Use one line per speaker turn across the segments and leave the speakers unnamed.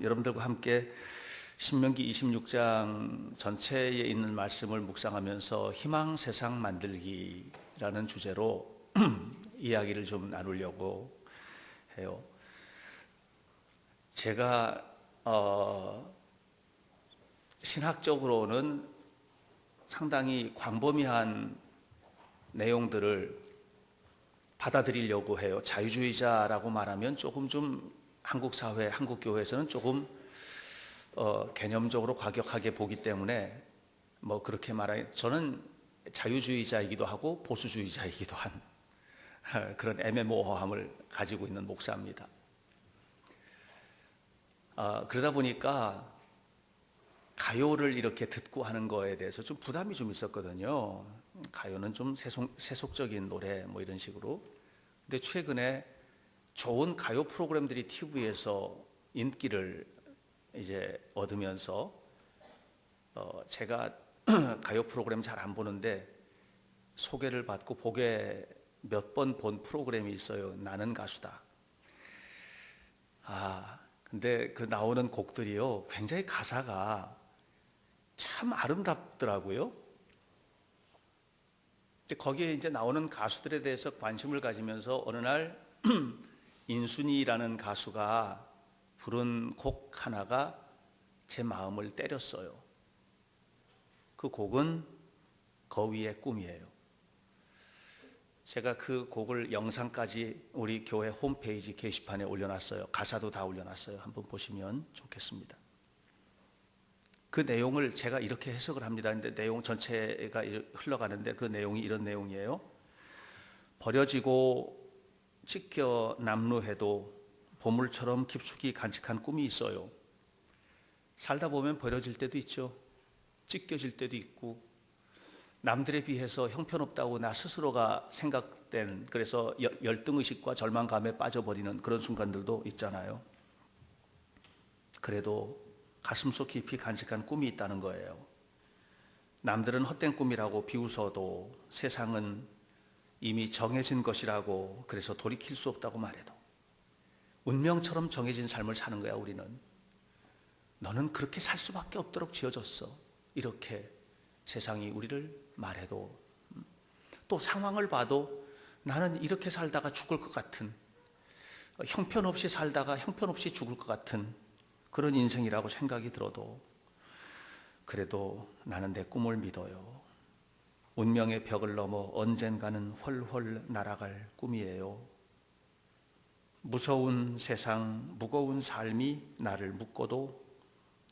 여러분들과 함께 신명기 26장 전체에 있는 말씀을 묵상하면서 희망 세상 만들기라는 주제로 이야기를 좀 나누려고 해요. 제가 신학적으로는 상당히 광범위한 내용들을 받아들이려고 해요. 자유주의자라고 말하면 조금 좀 한국 사회, 한국 교회에서는 조금 개념적으로 과격하게 보기 때문에 뭐 그렇게 말해. 저는 자유주의자이기도 하고 보수주의자이기도 한 그런 애매모호함을 가지고 있는 목사입니다. 그러다 보니까 가요를 이렇게 듣고 하는 거에 대해서 좀 부담이 좀 있었거든요. 가요는 좀 세속적인 노래 뭐 이런 식으로. 근데 최근에 좋은 가요 프로그램들이 TV에서 인기를 이제 얻으면서 제가 가요 프로그램 잘 안 보는데 소개를 받고 보게 몇 번 본 프로그램이 있어요. 나는 가수다. 근데 그 나오는 곡들이요, 굉장히 가사가 참 아름답더라고요. 근데 거기에 이제 나오는 가수들에 대해서 관심을 가지면서 어느 날 인순이라는 가수가 부른 곡 하나가 제 마음을 때렸어요. 그 곡은 거위의 꿈이에요. 제가 그 곡을 영상까지 우리 교회 홈페이지 게시판에 올려놨어요. 가사도 다 올려놨어요. 한번 보시면 좋겠습니다. 그 내용을 제가 이렇게 해석을 합니다. 근데 내용 전체가 흘러가는데 그 내용이 이런 내용이에요. 버려지고 찢겨 남루해도 보물처럼 깊숙이 간직한 꿈이 있어요. 살다 보면 버려질 때도 있죠. 찢겨질 때도 있고, 남들에 비해서 형편없다고 나 스스로가 생각된, 그래서 열등의식과 절망감에 빠져버리는 그런 순간들도 있잖아요. 그래도 가슴속 깊이 간직한 꿈이 있다는 거예요. 남들은 헛된 꿈이라고 비웃어도 세상은 이미 정해진 것이라고, 그래서 돌이킬 수 없다고 말해도 운명처럼 정해진 삶을 사는 거야. 우리는 너는 그렇게 살 수밖에 없도록 지어졌어, 이렇게 세상이 우리를 말해도, 또 상황을 봐도 나는 이렇게 살다가 죽을 것 같은, 형편없이 살다가 형편없이 죽을 것 같은 그런 인생이라고 생각이 들어도, 그래도 나는 내 꿈을 믿어요. 운명의 벽을 넘어 언젠가는 훨훨 날아갈 꿈이에요. 무서운 세상, 무거운 삶이 나를 묶어도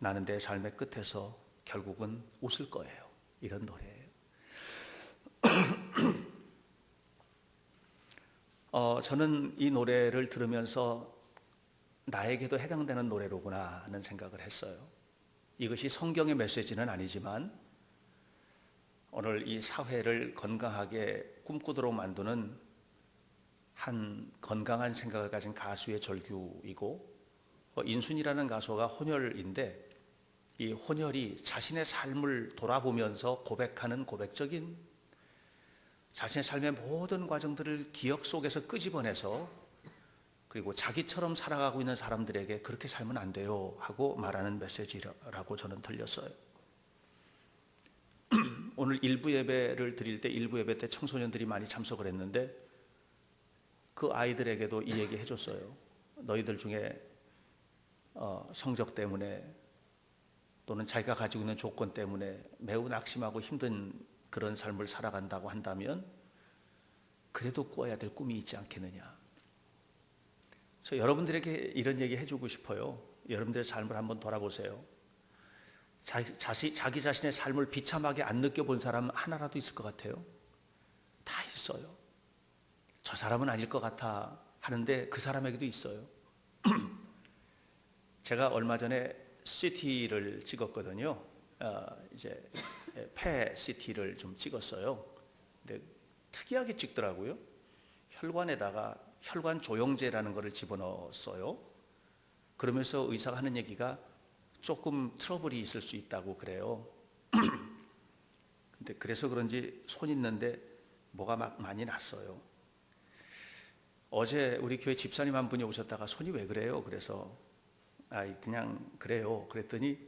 나는 내 삶의 끝에서 결국은 웃을 거예요. 이런 노래예요. 저는 이 노래를 들으면서 나에게도 해당되는 노래로구나 하는 생각을 했어요. 이것이 성경의 메시지는 아니지만 오늘 이 사회를 건강하게 꿈꾸도록 만드는 한 건강한 생각을 가진 가수의 절규이고, 인순이라는 가수가 혼혈인데 이 혼혈이 자신의 삶을 돌아보면서 고백하는 고백적인, 자신의 삶의 모든 과정들을 기억 속에서 끄집어내서, 그리고 자기처럼 살아가고 있는 사람들에게 그렇게 살면 안 돼요 하고 말하는 메시지라고 저는 들렸어요. 오늘 일부 예배를 드릴 때, 일부 예배 때 청소년들이 많이 참석을 했는데 그 아이들에게도 이 얘기 해줬어요. 너희들 중에 성적 때문에 또는 자기가 가지고 있는 조건 때문에 매우 낙심하고 힘든 그런 삶을 살아간다고 한다면 그래도 꾸어야 될 꿈이 있지 않겠느냐. 그래서 여러분들에게 이런 얘기 해주고 싶어요. 여러분들의 삶을 한번 돌아보세요. 자기 자신의 삶을 비참하게 안 느껴본 사람 하나라도 있을 것 같아요? 다 있어요. 저 사람은 아닐 것 같아 하는데 그 사람에게도 있어요. 제가 얼마 전에 CT를 찍었거든요. 이제 폐 CT를 좀 찍었어요. 근데 특이하게 찍더라고요. 혈관에다가 혈관 조영제라는 것을 집어넣었어요. 그러면서 의사가 하는 얘기가 조금 트러블이 있을 수 있다고 그래요. 근데 그래서 그런지 손 있는데 뭐가 막 많이 났어요. 어제 우리 교회 집사님 한 분이 오셨다가 손이 왜 그래요? 그래서 그냥 그래요. 그랬더니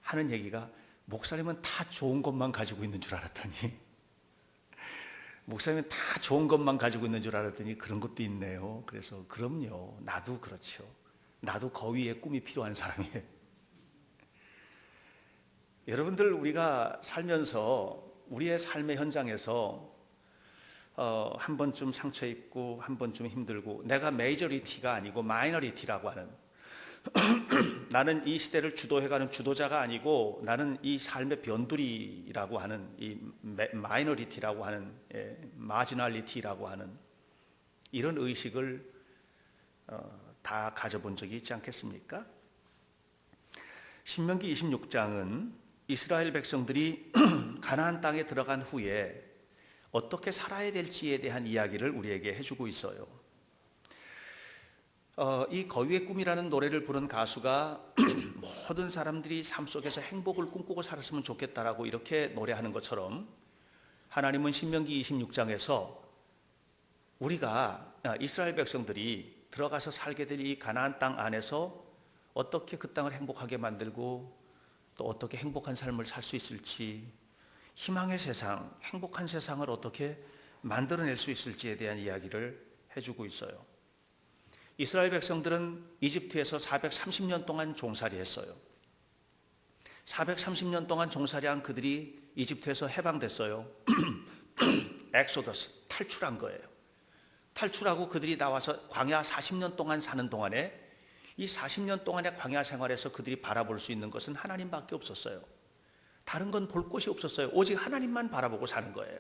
하는 얘기가 목사님은 다 좋은 것만 가지고 있는 줄 알았더니 목사님은 다 좋은 것만 가지고 있는 줄 알았더니 그런 것도 있네요. 그래서 그럼요. 나도 그렇죠. 나도 거위의 꿈이 필요한 사람이에요. 여러분들 우리가 살면서 우리의 삶의 현장에서 한 번쯤 상처 입고 한 번쯤 힘들고 내가 메이저리티가 아니고 마이너리티라고 하는 나는 이 시대를 주도해가는 주도자가 아니고 나는 이 삶의 변두리라고 하는 이 마이너리티라고 하는 마지널리티라고 하는 이런 의식을 다 가져본 적이 있지 않겠습니까? 신명기 26장은 이스라엘 백성들이 가나안 땅에 들어간 후에 어떻게 살아야 될지에 대한 이야기를 우리에게 해주고 있어요. 이 거위의 꿈이라는 노래를 부른 가수가 모든 사람들이 삶 속에서 행복을 꿈꾸고 살았으면 좋겠다라고 이렇게 노래하는 것처럼 하나님은 신명기 26장에서 우리가 이스라엘 백성들이 들어가서 살게 될 이 가나안 땅 안에서 어떻게 그 땅을 행복하게 만들고 또 어떻게 행복한 삶을 살 수 있을지, 희망의 세상, 행복한 세상을 어떻게 만들어낼 수 있을지에 대한 이야기를 해주고 있어요. 이스라엘 백성들은 이집트에서 430년 동안 종살이했어요. 430년 동안 종살이한 그들이 이집트에서 해방됐어요. 엑소더스, 탈출한 거예요. 탈출하고 그들이 나와서 광야 40년 동안 사는 동안에 이 40년 동안의 광야 생활에서 그들이 바라볼 수 있는 것은 하나님밖에 없었어요. 다른 건 볼 곳이 없었어요. 오직 하나님만 바라보고 사는 거예요.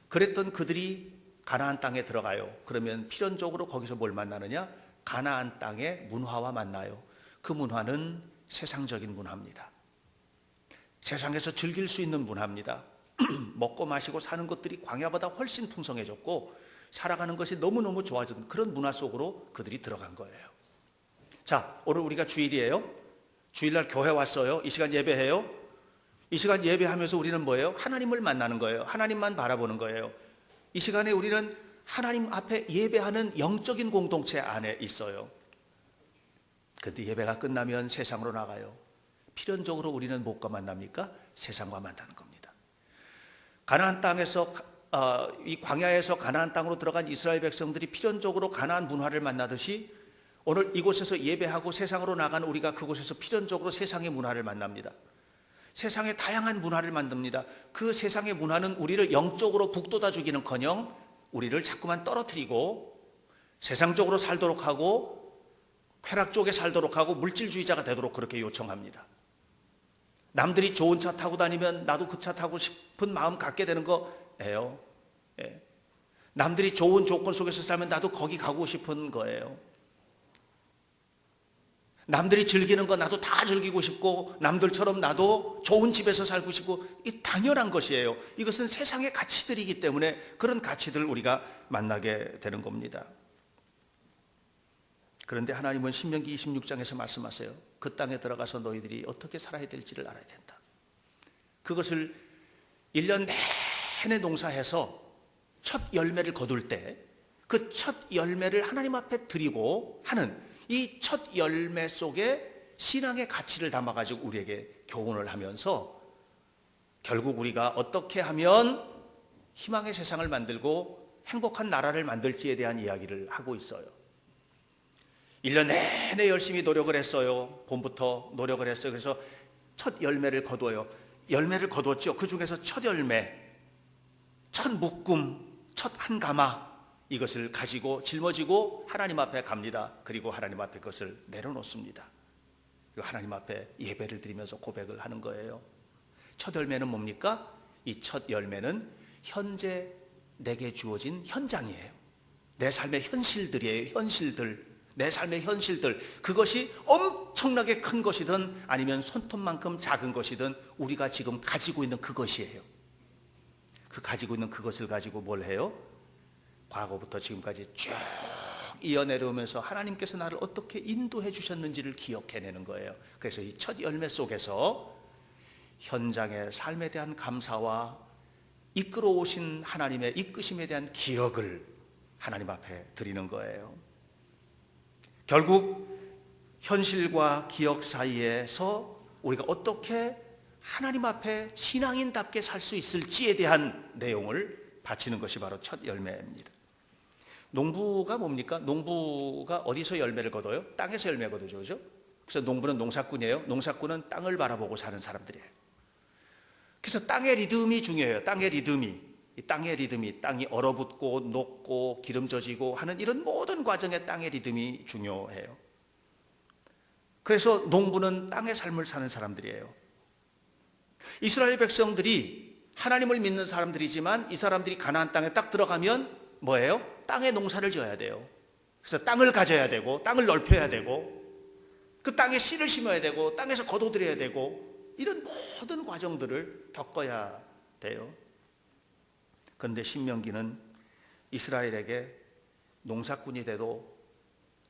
그랬던 그들이 가나안 땅에 들어가요. 그러면 필연적으로 거기서 뭘 만나느냐? 가나안 땅의 문화와 만나요. 그 문화는 세상적인 문화입니다. 세상에서 즐길 수 있는 문화입니다. 먹고 마시고 사는 것들이 광야보다 훨씬 풍성해졌고 살아가는 것이 너무너무 좋아진 그런 문화 속으로 그들이 들어간 거예요. 자, 오늘 우리가 주일이에요. 주일날 교회 왔어요. 이 시간 예배해요. 이 시간 예배하면서 우리는 뭐예요? 하나님을 만나는 거예요. 하나님만 바라보는 거예요. 이 시간에 우리는 하나님 앞에 예배하는 영적인 공동체 안에 있어요. 그런데 예배가 끝나면 세상으로 나가요. 필연적으로 우리는 무엇과 만납니까? 세상과 만나는 겁니다. 가나안 땅에서 이 광야에서 가나안 땅으로 들어간 이스라엘 백성들이 필연적으로 가나안 문화를 만나듯이 오늘 이곳에서 예배하고 세상으로 나간 우리가 그곳에서 필연적으로 세상의 문화를 만납니다. 세상의 다양한 문화를 만듭니다. 그 세상의 문화는 우리를 영적으로 북돋아 주기는커녕 우리를 자꾸만 떨어뜨리고 세상적으로 살도록 하고 쾌락 쪽에 살도록 하고 물질주의자가 되도록 그렇게 요청합니다. 남들이 좋은 차 타고 다니면 나도 그 차 타고 싶은 마음 갖게 되는 거예요. 남들이 좋은 조건 속에서 살면 나도 거기 가고 싶은 거예요. 남들이 즐기는 거 나도 다 즐기고 싶고 남들처럼 나도 좋은 집에서 살고 싶고 이 당연한 것이에요. 이것은 세상의 가치들이기 때문에 그런 가치들을 우리가 만나게 되는 겁니다. 그런데 하나님은 신명기 26장에서 말씀하세요. 그 땅에 들어가서 너희들이 어떻게 살아야 될지를 알아야 된다. 그것을 1년 내내 농사해서 첫 열매를 거둘 때 그 첫 열매를 하나님 앞에 드리고 하는 이 첫 열매 속에 신앙의 가치를 담아가지고 우리에게 교훈을 하면서 결국 우리가 어떻게 하면 희망의 세상을 만들고 행복한 나라를 만들지에 대한 이야기를 하고 있어요. 1년 내내 열심히 노력을 했어요. 봄부터 노력을 했어요. 그래서 첫 열매를 거둬요. 열매를 거뒀죠. 그 중에서 첫 열매, 첫 묶음, 첫 한 가마 이것을 가지고 짊어지고 하나님 앞에 갑니다. 그리고 하나님 앞에 그것을 내려놓습니다. 그리고 하나님 앞에 예배를 드리면서 고백을 하는 거예요. 첫 열매는 뭡니까? 이 첫 열매는 현재 내게 주어진 현장이에요. 내 삶의 현실들이에요. 현실들. 내 삶의 현실들. 그것이 엄청나게 큰 것이든 아니면 손톱만큼 작은 것이든 우리가 지금 가지고 있는 그것이에요. 그 가지고 있는 그것을 가지고 뭘 해요? 과거부터 지금까지 쭉 이어내려오면서 하나님께서 나를 어떻게 인도해 주셨는지를 기억해내는 거예요. 그래서 이 첫 열매 속에서 현장의 삶에 대한 감사와 이끌어 오신 하나님의 이끄심에 대한 기억을 하나님 앞에 드리는 거예요. 결국 현실과 기억 사이에서 우리가 어떻게 하나님 앞에 신앙인답게 살 수 있을지에 대한 내용을 바치는 것이 바로 첫 열매입니다. 농부가 뭡니까? 농부가 어디서 열매를 거둬요? 땅에서 열매 거두죠, 그죠? 그래서 농부는 농사꾼이에요. 농사꾼은 땅을 바라보고 사는 사람들이에요. 그래서 땅의 리듬이 중요해요. 땅의 리듬이. 이 땅의 리듬이, 땅이 얼어붙고 녹고 기름져지고 하는 이런 모든 과정에 땅의 리듬이 중요해요. 그래서 농부는 땅의 삶을 사는 사람들이에요. 이스라엘 백성들이 하나님을 믿는 사람들이지만 이 사람들이 가나안 땅에 딱 들어가면 뭐예요? 땅에 농사를 지어야 돼요. 그래서 땅을 가져야 되고 땅을 넓혀야 되고 그 땅에 씨를 심어야 되고 땅에서 거둬들여야 되고 이런 모든 과정들을 겪어야 돼요. 그런데 신명기는 이스라엘에게 농사꾼이 돼도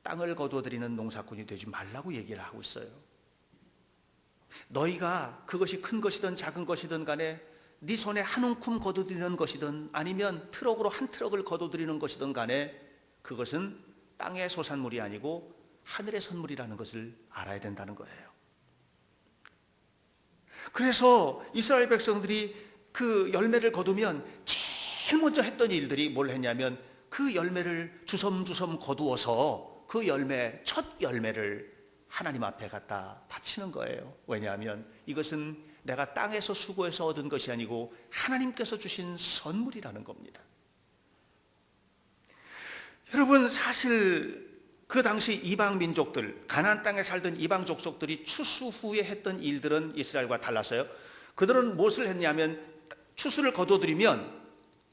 땅을 거둬들이는 농사꾼이 되지 말라고 얘기를 하고 있어요. 너희가 그것이 큰 것이든 작은 것이든 간에 네 손에 한 움큼 거둬들이는 것이든 아니면 트럭으로 한 트럭을 거둬들이는 것이든 간에 그것은 땅의 소산물이 아니고 하늘의 선물이라는 것을 알아야 된다는 거예요. 그래서 이스라엘 백성들이 그 열매를 거두면 제일 먼저 했던 일들이 뭘 했냐면 그 열매를 주섬주섬 거두어서 그 열매, 첫 열매를 하나님 앞에 갖다 바치는 거예요. 왜냐하면 이것은 내가 땅에서 수고해서 얻은 것이 아니고 하나님께서 주신 선물이라는 겁니다. 여러분, 사실 그 당시 이방 민족들, 가나안 땅에 살던 이방 족속들이 추수 후에 했던 일들은 이스라엘과 달랐어요. 그들은 무엇을 했냐면 추수를 거둬들이면,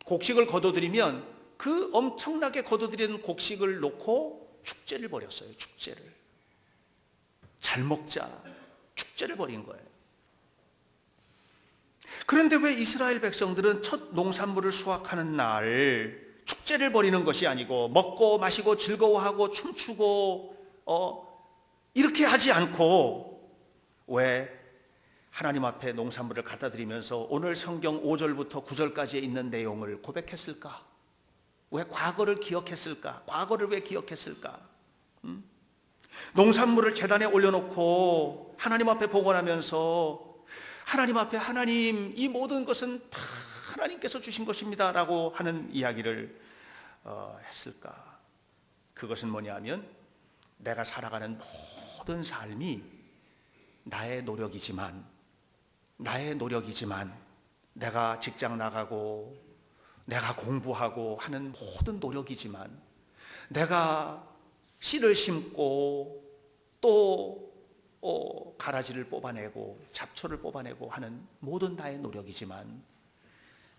곡식을 거둬들이면 그 엄청나게 거둬들이는 곡식을 놓고 축제를 벌였어요. 축제를. 잘 먹자. 축제를 벌인 거예요. 그런데 왜 이스라엘 백성들은 첫 농산물을 수확하는 날 축제를 벌이는 것이 아니고 먹고 마시고 즐거워하고 춤추고 이렇게 하지 않고 왜 하나님 앞에 농산물을 갖다 드리면서 오늘 성경 5절부터 9절까지에 있는 내용을 고백했을까? 왜 과거를 기억했을까? 과거를 왜 기억했을까? 농산물을 제단에 올려놓고 하나님 앞에 복원하면서 하나님 앞에 하나님 이 모든 것은 다 하나님께서 주신 것입니다 라고 하는 이야기를 했을까? 그것은 뭐냐면 내가 살아가는 모든 삶이 나의 노력이지만 내가 직장 나가고 내가 공부하고 하는 모든 노력이지만 내가 씨를 심고 또 가라지를 뽑아내고 잡초를 뽑아내고 하는 모든 나의 노력이지만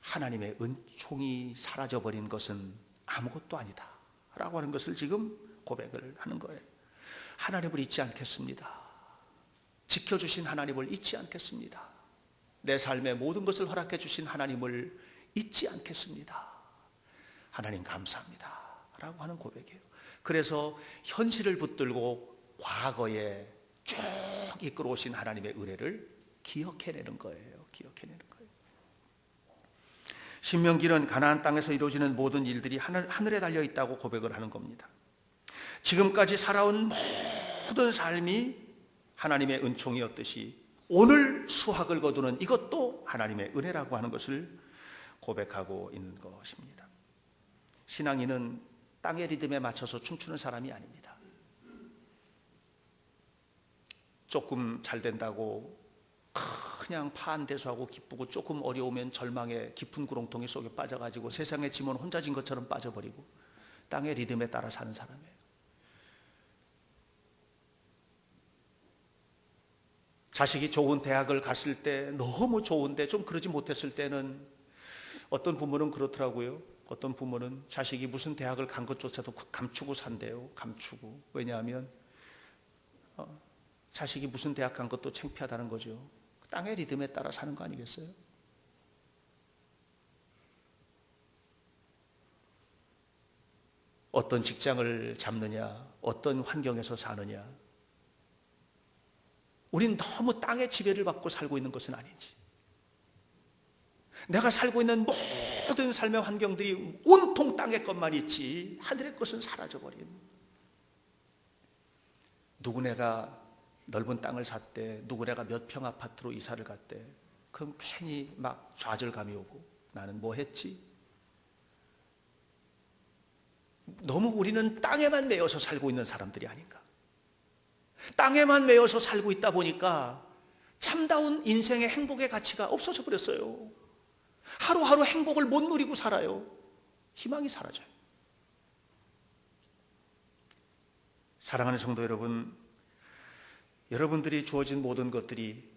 하나님의 은총이 사라져버린 것은 아무것도 아니다 라고 하는 것을 지금 고백을 하는 거예요. 하나님을 잊지 않겠습니다. 지켜주신 하나님을 잊지 않겠습니다. 내 삶의 모든 것을 허락해 주신 하나님을 잊지 않겠습니다. 하나님 감사합니다 라고 하는 고백이에요. 그래서 현실을 붙들고 과거에 쭉 이끌어 오신 하나님의 은혜를 기억해내는 거예요. 기억해내는 거예요. 신명기는 가나안 땅에서 이루어지는 모든 일들이 하늘에 달려 있다고 고백을 하는 겁니다. 지금까지 살아온 모든 삶이 하나님의 은총이었듯이 오늘 수확을 거두는 이것도 하나님의 은혜라고 하는 것을 고백하고 있는 것입니다. 신앙인은 땅의 리듬에 맞춰서 춤추는 사람이 아닙니다. 조금 잘 된다고 그냥 파한대소하고 기쁘고 조금 어려우면 절망의 깊은 구렁텅이 속에 빠져가지고 세상의 짐은 혼자 진 것처럼 빠져버리고 땅의 리듬에 따라 사는 사람이에요. 자식이 좋은 대학을 갔을 때 너무 좋은데 좀 그러지 못했을 때는 어떤 부모는 그렇더라고요. 어떤 부모는 자식이 무슨 대학을 간 것조차도 감추고 산대요. 감추고. 왜냐하면 자식이 무슨 대학 간 것도 창피하다는 거죠. 땅의 리듬에 따라 사는 거 아니겠어요? 어떤 직장을 잡느냐, 어떤 환경에서 사느냐, 우린 너무 땅의 지배를 받고 살고 있는 것은 아닌지, 내가 살고 있는 모든 삶의 환경들이 온통 땅의 것만 있지 하늘의 것은 사라져버린, 누구네가 넓은 땅을 샀대, 누구네가 몇 평 아파트로 이사를 갔대. 그럼 괜히 막 좌절감이 오고 나는 뭐 했지? 너무 우리는 땅에만 매여서 살고 있는 사람들이 아닌가. 땅에만 매여서 살고 있다 보니까 참다운 인생의 행복의 가치가 없어져 버렸어요. 하루하루 행복을 못 누리고 살아요. 희망이 사라져요. 사랑하는 성도 여러분, 여러분들이 주어진 모든 것들이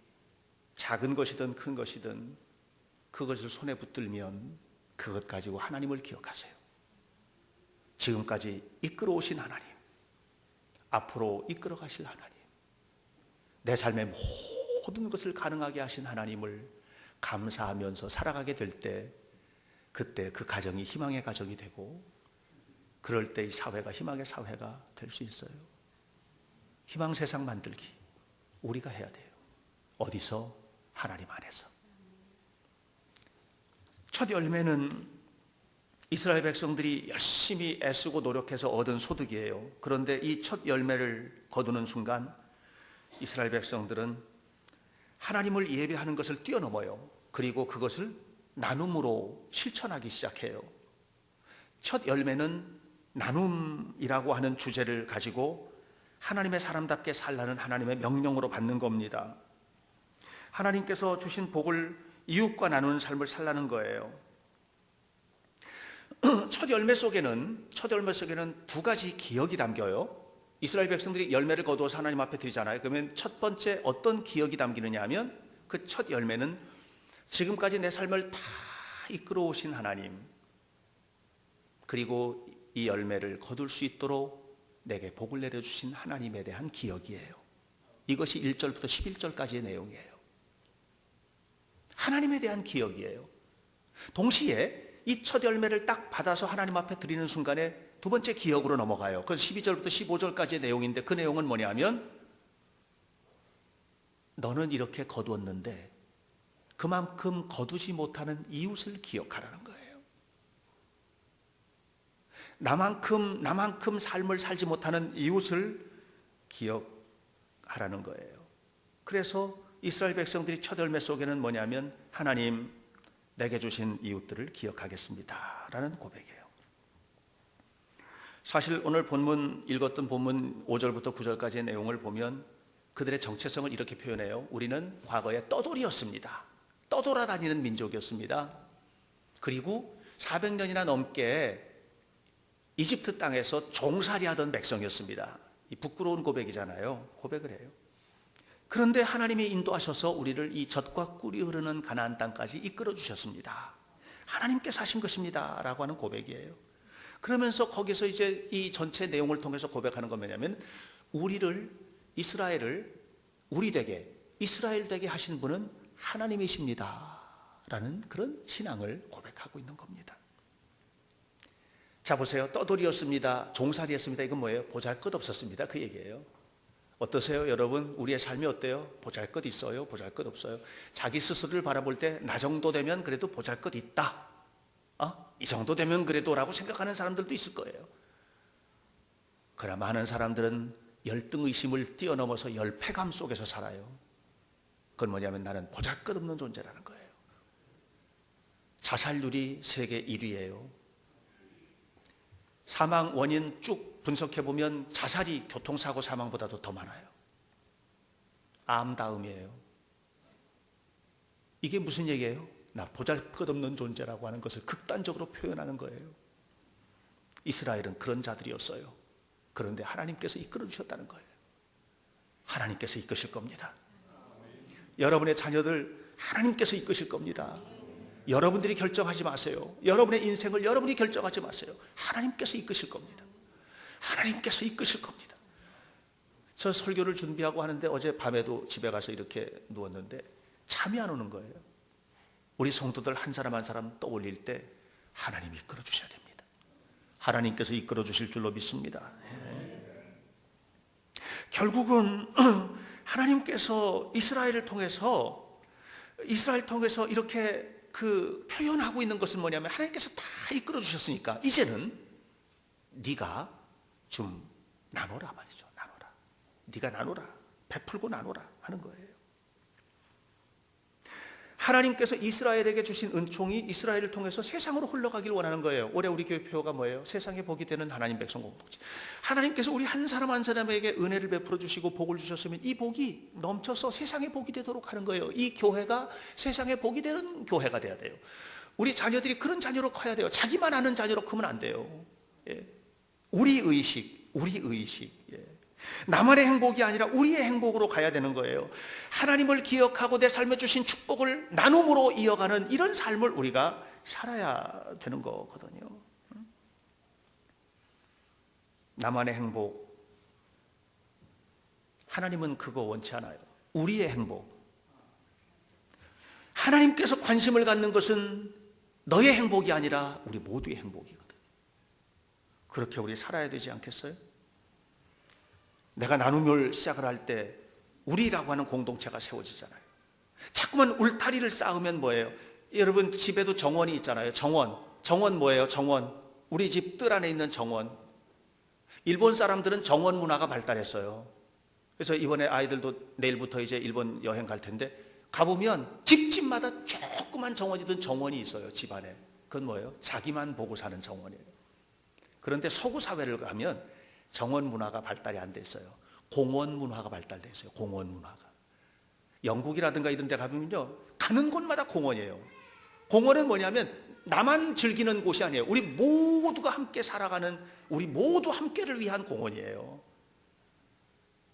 작은 것이든 큰 것이든 그것을 손에 붙들면 그것 가지고 하나님을 기억하세요. 지금까지 이끌어 오신 하나님, 앞으로 이끌어 가실 하나님, 내 삶의 모든 것을 가능하게 하신 하나님을 감사하면서 살아가게 될 때, 그때 그 가정이 희망의 가정이 되고, 그럴 때 이 사회가 희망의 사회가 될 수 있어요. 희망 세상 만들기 우리가 해야 돼요. 어디서? 하나님 안에서. 첫 열매는 이스라엘 백성들이 열심히 애쓰고 노력해서 얻은 소득이에요. 그런데 이 첫 열매를 거두는 순간 이스라엘 백성들은 하나님을 예배하는 것을 뛰어넘어요. 그리고 그것을 나눔으로 실천하기 시작해요. 첫 열매는 나눔이라고 하는 주제를 가지고 하나님의 사람답게 살라는 하나님의 명령으로 받는 겁니다. 하나님께서 주신 복을 이웃과 나누는 삶을 살라는 거예요. 첫 열매 속에는 두 가지 기억이 담겨요. 이스라엘 백성들이 열매를 거두어서 하나님 앞에 드리잖아요. 그러면 첫 번째 어떤 기억이 담기느냐 하면 그 첫 열매는 지금까지 내 삶을 다 이끌어 오신 하나님, 그리고 이 열매를 거둘 수 있도록 내게 복을 내려주신 하나님에 대한 기억이에요. 이것이 1절부터 11절까지의 내용이에요. 하나님에 대한 기억이에요. 동시에 이 첫 열매를 딱 받아서 하나님 앞에 드리는 순간에 두 번째 기억으로 넘어가요. 그건 12절부터 15절까지의 내용인데 그 내용은 뭐냐면 너는 이렇게 거두었는데 그만큼 거두지 못하는 이웃을 기억하라는 거예요. 나만큼 삶을 살지 못하는 이웃을 기억하라는 거예요. 그래서 이스라엘 백성들이 첫 열매 속에는 뭐냐면 하나님, 내게 주신 이웃들을 기억하겠습니다 라는 고백이에요. 사실 오늘 읽었던 본문 5절부터 9절까지의 내용을 보면 그들의 정체성을 이렇게 표현해요. 우리는 과거에 떠돌이였습니다. 떠돌아다니는 민족이었습니다. 그리고 400년이나 넘게 이집트 땅에서 종살이하던 백성이었습니다. 이 부끄러운 고백이잖아요. 고백을 해요. 그런데 하나님이 인도하셔서 우리를 이 젖과 꿀이 흐르는 가나안 땅까지 이끌어 주셨습니다. 하나님께서 하신 것입니다 라고 하는 고백이에요. 그러면서 거기서 이제 이 전체 내용을 통해서 고백하는 건 뭐냐면 이스라엘 되게 하신 분은 하나님이십니다 라는 그런 신앙을 고백하고 있는 겁니다. 자 보세요. 떠돌이였습니다. 종살이였습니다. 이건 뭐예요? 보잘것없었습니다. 그 얘기예요. 어떠세요 여러분? 우리의 삶이 어때요? 보잘것 있어요? 보잘것 없어요? 자기 스스로를 바라볼 때 나 정도 되면 그래도 보잘것 있다, 이 정도 되면 그래도 라고 생각하는 사람들도 있을 거예요. 그러나 많은 사람들은 열등의심을 뛰어넘어서 열패감 속에서 살아요. 그건 뭐냐면 나는 보잘것없는 존재라는 거예요. 자살률이 세계 1위예요. 사망 원인 쭉 분석해보면 자살이 교통사고 사망보다도 더 많아요. 암 다음이에요. 이게 무슨 얘기예요? 나 보잘것없는 존재라고 하는 것을 극단적으로 표현하는 거예요. 이스라엘은 그런 자들이었어요. 그런데 하나님께서 이끌어 주셨다는 거예요. 하나님께서 이끄실 겁니다. 여러분의 자녀들 하나님께서 이끄실 겁니다. 여러분들이 결정하지 마세요. 여러분의 인생을 여러분이 결정하지 마세요. 하나님께서 이끄실 겁니다. 하나님께서 이끄실 겁니다. 저 설교를 준비하고 하는데 어제 밤에도 집에 가서 이렇게 누웠는데 잠이 안 오는 거예요. 우리 성도들 한 사람 한 사람 떠올릴 때 하나님이 이끌어 주셔야 됩니다. 하나님께서 이끌어 주실 줄로 믿습니다. 결국은 하나님께서 이스라엘을 통해서 이렇게 표현하고 있는 것은 뭐냐면 하나님께서 다 이끌어 주셨으니까 이제는 네가 좀 나눠라 말이죠. 나눠라. 네가 나누라, 베풀고 나누라 하는 거예요. 하나님께서 이스라엘에게 주신 은총이 이스라엘을 통해서 세상으로 흘러가길 원하는 거예요. 올해 우리 교회 표어가 뭐예요? 세상에 복이 되는 하나님 백성 공동체. 하나님께서 우리 한 사람 한 사람에게 은혜를 베풀어 주시고 복을 주셨으면 이 복이 넘쳐서 세상에 복이 되도록 하는 거예요. 이 교회가 세상에 복이 되는 교회가 돼야 돼요. 우리 자녀들이 그런 자녀로 커야 돼요. 자기만 아는 자녀로 크면 안 돼요. 예. 우리 의식. 예. 나만의 행복이 아니라 우리의 행복으로 가야 되는 거예요. 하나님을 기억하고 내 삶에 주신 축복을 나눔으로 이어가는 이런 삶을 우리가 살아야 되는 거거든요. 나만의 행복, 하나님은 그거 원치 않아요. 우리의 행복. 하나님께서 관심을 갖는 것은 너의 행복이 아니라 우리 모두의 행복이거든요. 그렇게 우리 살아야 되지 않겠어요? 내가 나눔을 시작을 할 때 우리라고 하는 공동체가 세워지잖아요. 자꾸만 울타리를 쌓으면 뭐예요? 여러분 집에도 정원이 있잖아요. 정원 뭐예요? 정원. 우리 집 뜰 안에 있는 정원. 일본 사람들은 정원 문화가 발달했어요. 그래서 이번에 아이들도 내일부터 이제 일본 여행 갈 텐데 가보면 집집마다 조그만 정원이든 정원이 있어요. 집안에. 그건 뭐예요? 자기만 보고 사는 정원이에요. 그런데 서구 사회를 가면 정원 문화가 발달이 안 돼 있어요. 공원 문화가 발달돼 있어요. 공원 문화가. 영국이라든가 이런 데 가면요, 가는 곳마다 공원이에요. 공원은 뭐냐면 나만 즐기는 곳이 아니에요. 우리 모두가 함께 살아가는, 우리 모두 함께를 위한 공원이에요.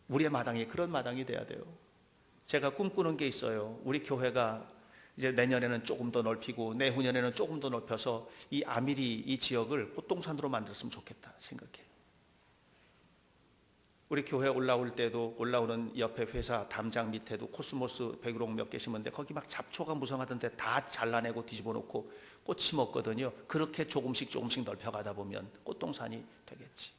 우리의 마당이 그런 마당이 돼야 돼요. 제가 꿈꾸는 게 있어요. 우리 교회가 이제 내년에는 조금 더 넓히고 내후년에는 조금 더 넓혀서 이 아미리 이 지역을 꽃동산으로 만들었으면 좋겠다 생각해요. 우리 교회 올라올 때도 올라오는 옆에 회사 담장 밑에도 코스모스 백일홍 몇 개 심었는데 거기 막 잡초가 무성하던데 다 잘라내고 뒤집어 놓고 꽃이 먹거든요. 그렇게 조금씩 넓혀가다 보면 꽃동산이 되겠지.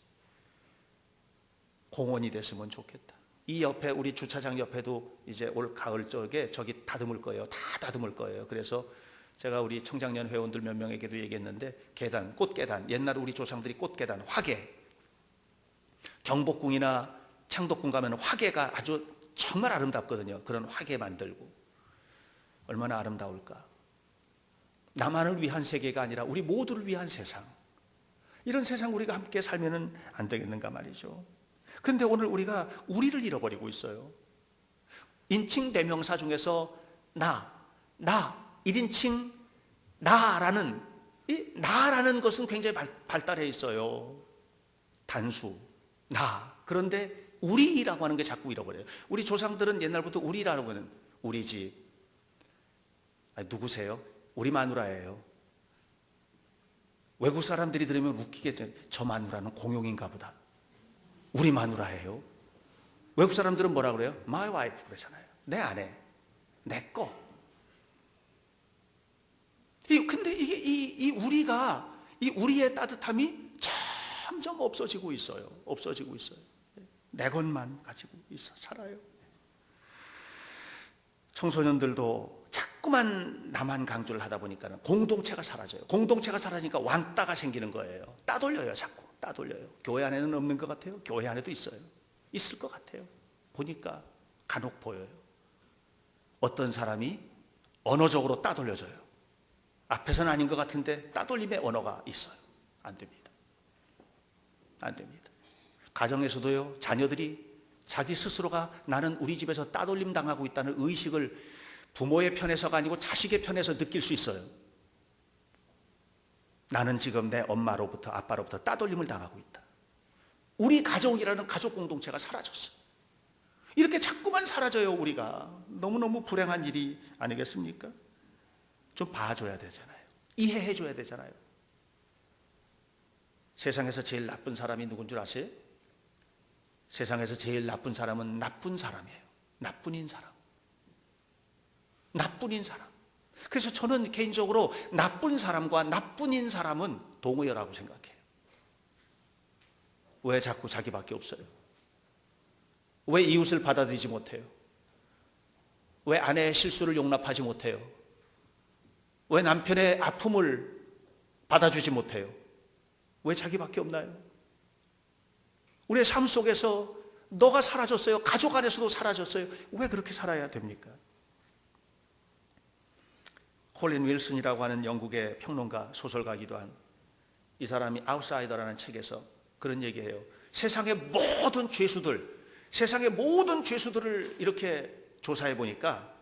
공원이 됐으면 좋겠다. 이 옆에 우리 주차장 옆에도 이제 올 가을 쪽에 저기 다듬을 거예요. 다 다듬을 거예요. 그래서 제가 우리 청장년 회원들 몇 명에게도 얘기했는데 계단, 꽃계단, 옛날 우리 조상들이 꽃계단, 화계, 경복궁이나 창덕궁 가면 화계가 아주 정말 아름답거든요. 그런 화계 만들고 얼마나 아름다울까. 나만을 위한 세계가 아니라 우리 모두를 위한 세상. 이런 세상 우리가 함께 살면 안 되겠는가 말이죠. 그런데 오늘 우리가 우리를 잃어버리고 있어요. 인칭 대명사 중에서 나 1인칭 나라는 것은 굉장히 발달해 있어요. 단수 나. 그런데 우리라고 하는 게 자꾸 잃어버려요. 우리 조상들은 옛날부터 우리라고 하는 우리 집. 누구세요? 우리 마누라예요. 외국 사람들이 들으면 웃기겠죠. 저 마누라는 공용인가 보다. 우리 마누라예요. 외국 사람들은 뭐라 그래요? My wife 그러잖아요. 내 아내, 내 거. 근데 이 우리가, 이 우리의 따뜻함이 점점 없어지고 있어요. 내 것만 가지고 살아요. 청소년들도 자꾸만 나만 강조를 하다 보니까 공동체가 사라져요. 공동체가 사라지니까 왕따가 생기는 거예요. 따돌려요, 자꾸. 따돌려요. 교회 안에는 없는 것 같아요. 교회 안에도 있어요. 있을 것 같아요. 보니까 간혹 보여요. 어떤 사람이 언어적으로 따돌려져요. 앞에서는 아닌 것 같은데 따돌림의 언어가 있어요. 안 됩니다. 안 됩니다. 가정에서도요, 자녀들이 자기 스스로가 나는 우리 집에서 따돌림 당하고 있다는 의식을 부모의 편에서가 아니고 자식의 편에서 느낄 수 있어요. 나는 지금 내 엄마로부터 아빠로부터 따돌림을 당하고 있다. 우리 가족이라는 가족 공동체가 사라졌어요. 이렇게 자꾸만 사라져요. 우리가 너무너무 불행한 일이 아니겠습니까? 좀 봐줘야 되잖아요. 이해해 줘야 되잖아요. 세상에서 제일 나쁜 사람이 누군 줄 아세요? 세상에서 제일 나쁜 사람은 나쁜 사람이에요. 나쁜인 사람. 나쁜인 사람. 그래서 저는 개인적으로 나쁜 사람과 나쁜인 사람은 동의어라고 생각해요. 왜 자꾸 자기밖에 없어요? 왜 이웃을 받아들이지 못해요? 왜 아내의 실수를 용납하지 못해요? 왜 남편의 아픔을 받아주지 못해요? 왜 자기밖에 없나요? 우리의 삶 속에서 너가 사라졌어요. 가족 안에서도 사라졌어요. 왜 그렇게 살아야 됩니까? 콜린 윌슨이라고 하는 영국의 평론가, 소설가이기도 한 이 사람이 아웃사이더라는 책에서 그런 얘기해요. 세상의 모든 죄수들을 이렇게 조사해 보니까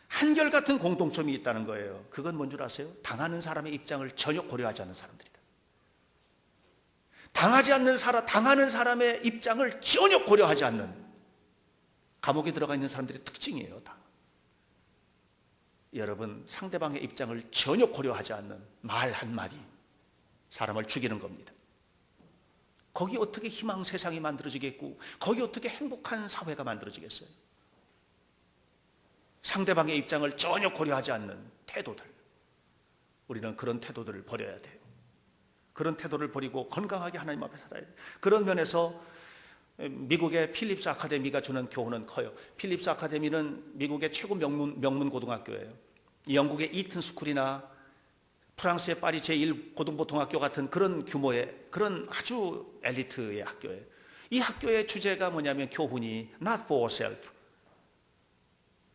한결같은 공통점이 있다는 거예요. 그건 뭔 줄 아세요? 당하는 사람의 입장을 전혀 고려하지 않는 사람들이다. 당하는 사람의 입장을 전혀 고려하지 않는, 감옥에 들어가 있는 사람들의 특징이에요, 다. 여러분, 상대방의 입장을 전혀 고려하지 않는 말 한마디, 사람을 죽이는 겁니다. 거기 어떻게 희망 세상이 만들어지겠고, 거기 어떻게 행복한 사회가 만들어지겠어요? 상대방의 입장을 전혀 고려하지 않는 태도들, 우리는 그런 태도들을 버려야 돼요. 그런 태도를 버리고 건강하게 하나님 앞에 살아야 돼요. 그런 면에서 미국의 필립스 아카데미가 주는 교훈은 커요. 필립스 아카데미는 미국의 최고 명문 고등학교예요. 영국의 이튼 스쿨이나 프랑스의 파리 제1고등보통학교 같은 그런 규모의, 그런 아주 엘리트의 학교예요. 이 학교의 주제가 뭐냐면, 교훈이 not for self,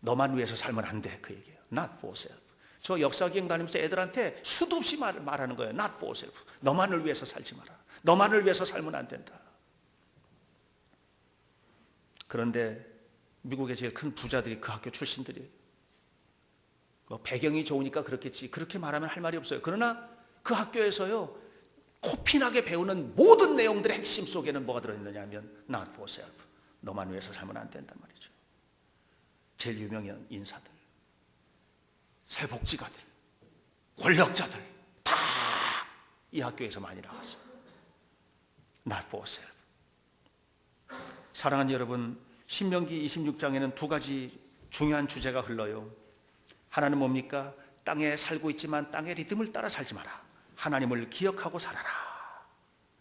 너만 위해서 살면 안 돼, 그 얘기예요. not for self. 저 역사기행 다니면서 애들한테 수도 없이 말하는 거예요. not for self. 너만을 위해서 살지 마라. 너만을 위해서 살면 안 된다. 그런데 미국의 제일 큰 부자들이 그 학교 출신들이에요. 배경이 좋으니까 그렇겠지, 그렇게 말하면 할 말이 없어요. 그러나 그 학교에서요, 코피나게 배우는 모든 내용들의 핵심 속에는 뭐가 들어있느냐 하면 not for self, 너만 위해서 살면 안 된단 말이죠. 제일 유명한 인사들, 세복지가들, 권력자들 다 이 학교에서 많이 나왔어요. not for self. 사랑하는 여러분, 신명기 26장에는 두 가지 중요한 주제가 흘러요. 하나는 뭡니까? 땅에 살고 있지만 땅의 리듬을 따라 살지 마라. 하나님을 기억하고 살아라.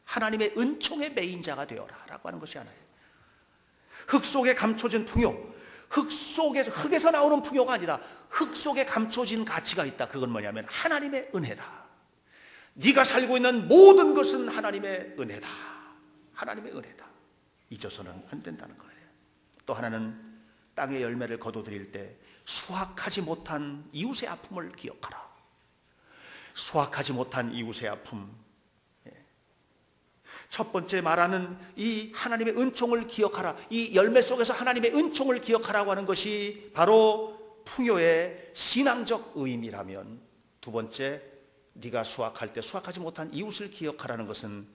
하나님의 은총의 매인자가 되어라 라고 하는 것이 하나예요. 흙 속에 감춰진 풍요, 흙에서 나오는 풍요가 아니다. 흙 속에 감춰진 가치가 있다. 그건 뭐냐면 하나님의 은혜다. 네가 살고 있는 모든 것은 하나님의 은혜다. 하나님의 은혜다. 잊어서는 안 된다는 거예요. 또 하나는 땅의 열매를 거둬들일 때 수확하지 못한 이웃의 아픔을 기억하라. 수확하지 못한 이웃의 아픔. 첫 번째 말하는 이 하나님의 은총을 기억하라, 이 열매 속에서 하나님의 은총을 기억하라고 하는 것이 바로 풍요의 신앙적 의미라면, 두 번째, 네가 수확할 때 수확하지 못한 이웃을 기억하라는 것은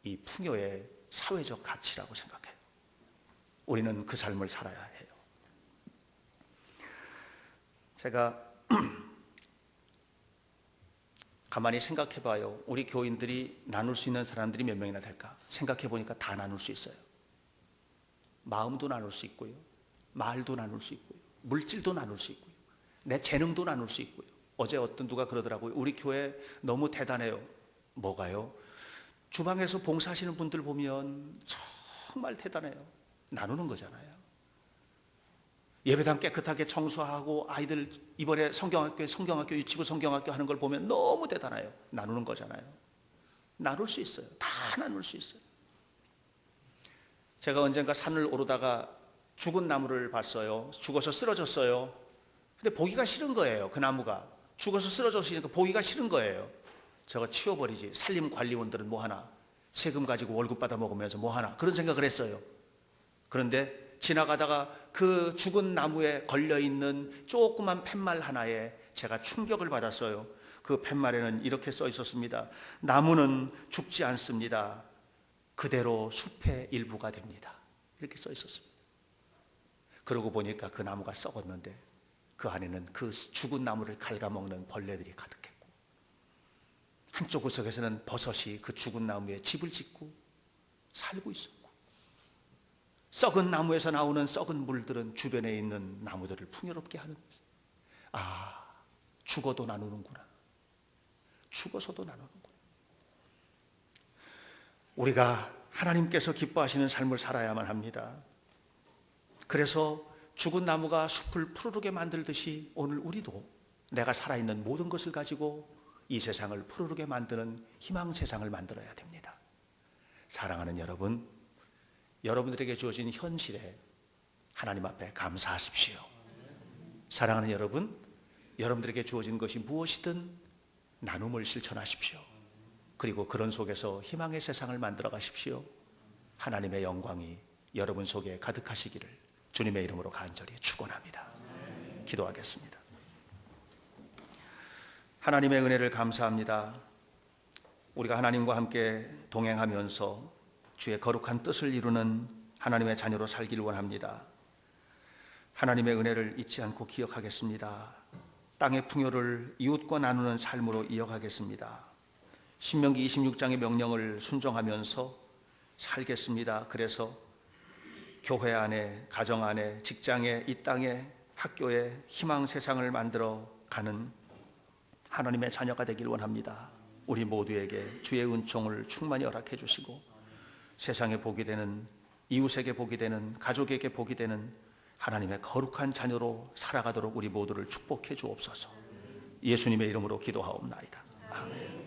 이 풍요의 사회적 가치라고 생각해요. 우리는 그 삶을 살아야 해요. 제가 가만히 생각해 봐요. 우리 교인들이 나눌 수 있는 사람들이 몇 명이나 될까? 생각해 보니까 다 나눌 수 있어요. 마음도 나눌 수 있고요, 말도 나눌 수 있고요, 물질도 나눌 수 있고요, 내 재능도 나눌 수 있고요. 어제 어떤 누가 그러더라고요. 우리 교회 너무 대단해요. 뭐가요? 주방에서 봉사하시는 분들 보면 정말 대단해요. 나누는 거잖아요. 예배당 깨끗하게 청소하고 아이들 이번에 성경학교 유치부 성경학교 하는 걸 보면 너무 대단해요. 나누는 거잖아요. 나눌 수 있어요. 다 나눌 수 있어요. 제가 언젠가 산을 오르다가 죽은 나무를 봤어요. 죽어서 쓰러졌어요. 근데 보기가 싫은 거예요. 그 나무가 죽어서 쓰러졌으니까 보기가 싫은 거예요. 저거 치워버리지. 산림관리원들은 뭐하나, 세금 가지고 월급 받아 먹으면서 뭐하나, 그런 생각을 했어요. 그런데 지나가다가 그 죽은 나무에 걸려있는 조그만 팻말 하나에 제가 충격을 받았어요. 그 팻말에는 이렇게 써 있었습니다. 나무는 죽지 않습니다. 그대로 숲의 일부가 됩니다. 이렇게 써 있었습니다. 그러고 보니까 그 나무가 썩었는데 그 안에는 그 죽은 나무를 갉아먹는 벌레들이 가득했고, 한쪽 구석에서는 버섯이 그 죽은 나무에 집을 짓고 살고 있었고, 썩은 나무에서 나오는 썩은 물들은 주변에 있는 나무들을 풍요롭게 하는 거죠. 아, 죽어도 나누는구나. 죽어서도 나누는구나. 우리가 하나님께서 기뻐하시는 삶을 살아야만 합니다. 그래서 죽은 나무가 숲을 푸르르게 만들듯이 오늘 우리도 내가 살아있는 모든 것을 가지고 이 세상을 푸르르게 만드는 희망 세상을 만들어야 됩니다. 사랑하는 여러분, 여러분들에게 주어진 현실에 하나님 앞에 감사하십시오. 사랑하는 여러분, 여러분들에게 주어진 것이 무엇이든 나눔을 실천하십시오. 그리고 그런 속에서 희망의 세상을 만들어 가십시오. 하나님의 영광이 여러분 속에 가득하시기를 주님의 이름으로 간절히 축원합니다. 기도하겠습니다. 하나님의 은혜를 감사합니다. 우리가 하나님과 함께 동행하면서 주의 거룩한 뜻을 이루는 하나님의 자녀로 살기를 원합니다. 하나님의 은혜를 잊지 않고 기억하겠습니다. 땅의 풍요를 이웃과 나누는 삶으로 이어가겠습니다. 신명기 26장의 명령을 순종하면서 살겠습니다. 그래서 교회 안에, 가정 안에, 직장에, 이 땅에, 학교에 희망 세상을 만들어 가는 하나님의 자녀가 되길 원합니다. 우리 모두에게 주의 은총을 충만히 허락해 주시고 세상에 복이 되는, 이웃에게 복이 되는, 가족에게 복이 되는 하나님의 거룩한 자녀로 살아가도록 우리 모두를 축복해 주옵소서. 예수님의 이름으로 기도하옵나이다. 아멘.